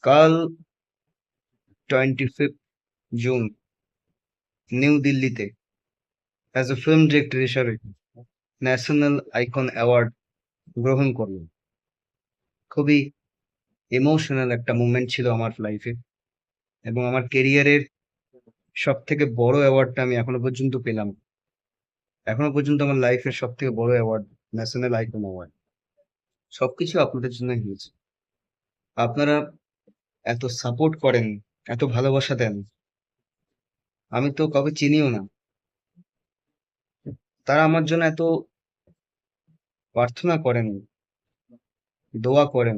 কাল 25 June new দিল্লিতে as a film director হিসাবে ন্যাশনাল আইকন অ্যাওয়ার্ড গ্রহণ করলাম। খুবই ইমোশনাল একটা মুভমেন্ট ছিল আমার লাইফে, এবং আমার কেরিয়ারের সব থেকে বড় অ্যাওয়ার্ডটা আমি এখনো পর্যন্ত পেলাম। এখনো পর্যন্ত আমার লাইফের সব থেকে বড় অ্যাওয়ার্ড ন্যাশনাল আইকন অ্যাওয়ার্ড। সবকিছু আপনাদের জন্য হয়েছে। আপনারা এত সাপোর্ট করেন, এত ভালোবাসা দেন। আমি তো কাউকে চিনিও না, তারা আমার জন্য এত প্রার্থনা করেন, দোয়া করেন,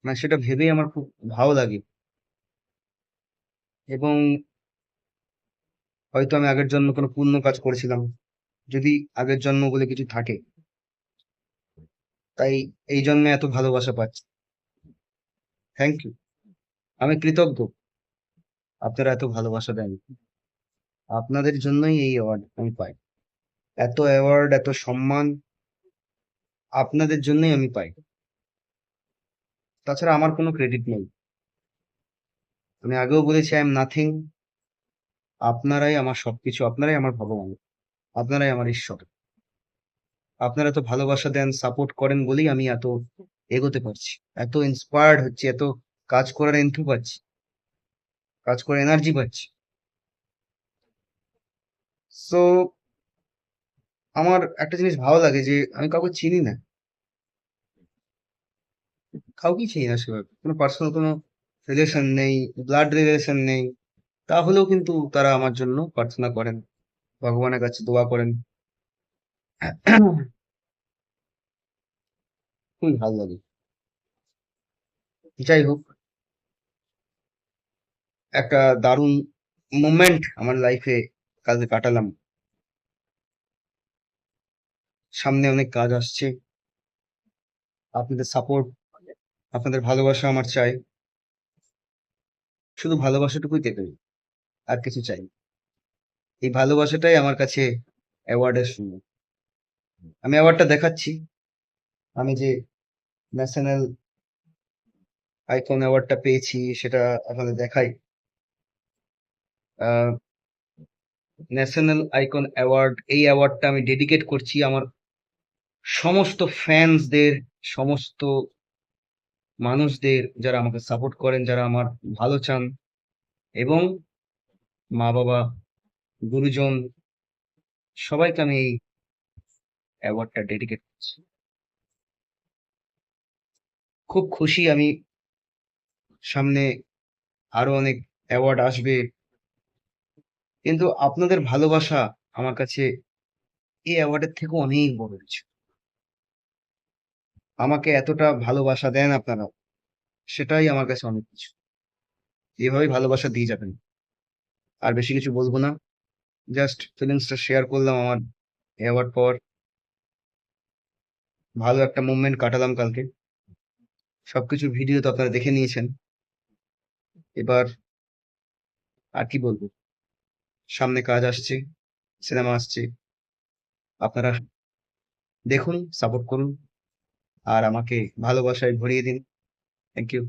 মানে সেটা ভেবেই আমার খুব ভালো লাগে। এবং হয়তো আমি আগের জন্ম কোনো পুণ্য কাজ করেছিলাম, যদি আগের জন্ম বলে কিছু থাকে, তাই এই জন্মে এত ভালোবাসা পাচ্ছি। Thank you. আমি কৃতজ্ঞ আপনারা এত ভালোবাসা দেন। আপনাদের জন্যই এই অ্যাওয়ার্ড আমি পাই। এত অ্যাওয়ার্ড, এত সম্মান আপনাদের জন্যই আমি পাই। তাছাড়া আমার কোনো ক্রেডিট নেই। আমি আগেও বলেছি, আই এম নাথিং। আপনারাই আমার সবকিছু, আপনারাই আমার ভগবান, আপনারাই আমার ঈশ্বর। আপনারা এত ভালোবাসা দেন, সাপোর্ট করেন বলেই আমি এত এগোতে পারছি, এত ইন্সপায়ার্ড হচ্ছি, এত কাজ করার এন্থু পাচ্ছি, কাজ করে এনার্জি পাচ্ছি। সো আমার একটা জিনিস ভালো লাগে যে আমি কাউকে চিনি না, কাউকেই চিনি না সেভাবে, কোনো পার্সোনাল কোনো রিলেশন নেই, ব্লাড রিলেশন নেই, তাহলেও কিন্তু তারা আমার জন্য প্রার্থনা করেন, ভগবানের কাছে দোয়া করেন। খুবই ভালো লাগে। যাই হোক, একটা দারুণ মোমেন্ট আমার লাইফে কালকে কাটালাম। সামনে অনেক কাজ আসছে। আপনাদের সাপোর্ট, আপনাদের ভালোবাসা আমার চাই। শুধু ভালোবাসাটুকুই পেতে হবে, আর কিছু চাই না। এই ভালোবাসাটাই আমার কাছে অ্যাওয়ার্ডের শূন্য। আমি অ্যাওয়ার্ডটা দেখাচ্ছি। আমি যে ন্যাশনাল আইকন অ্যাওয়ার্ডটা পেয়েছি সেটা আপনাদের দেখাই। ন্যাশনাল আইকন অ্যাওয়ার্ড, এই অ্যাওয়ার্ডটা আমি ডেডিকেট করছি আমার সমস্ত ফ্যান্সদের, সমস্ত মানুষদের যারা আমাকে সাপোর্ট করেন, যারা আমার ভালো চান, এবং মা বাবা, গুরুজন, সবাইকে আমি এই অ্যাওয়ার্ডটা ডেডিকেট করছি। খুব খুশি আমি। সামনে আরো অনেক অ্যাওয়ার্ড আসবে, কিন্তু আপনাদের ভালোবাসা আমার কাছে এই অ্যাওয়ার্ডের থেকে অনেক বড় কিছু। আমাকে এতটা ভালোবাসা দেন আপনারা, সেটাই আমার কাছে অনেক কিছু। এভাবেই ভালোবাসা দিয়ে যাবেন। আর বেশি কিছু বলবো না, জাস্ট ফিলিংসটা শেয়ার করলাম আমার অ্যাওয়ার্ড পাওয়ার। ভালো একটা মুভমেন্ট কাটালাম কালকে। সবকিছুর ভিডিও তো আপনারা দেখে নিয়েছেন। এবার আর কি বলবো, সামনে কাজ আসছে, সিনেমা আসছে। আপনারা দেখুন, সাপোর্ট করুন, আর আমাকে ভালোবাসায় ভরিয়ে দিন। Thank you.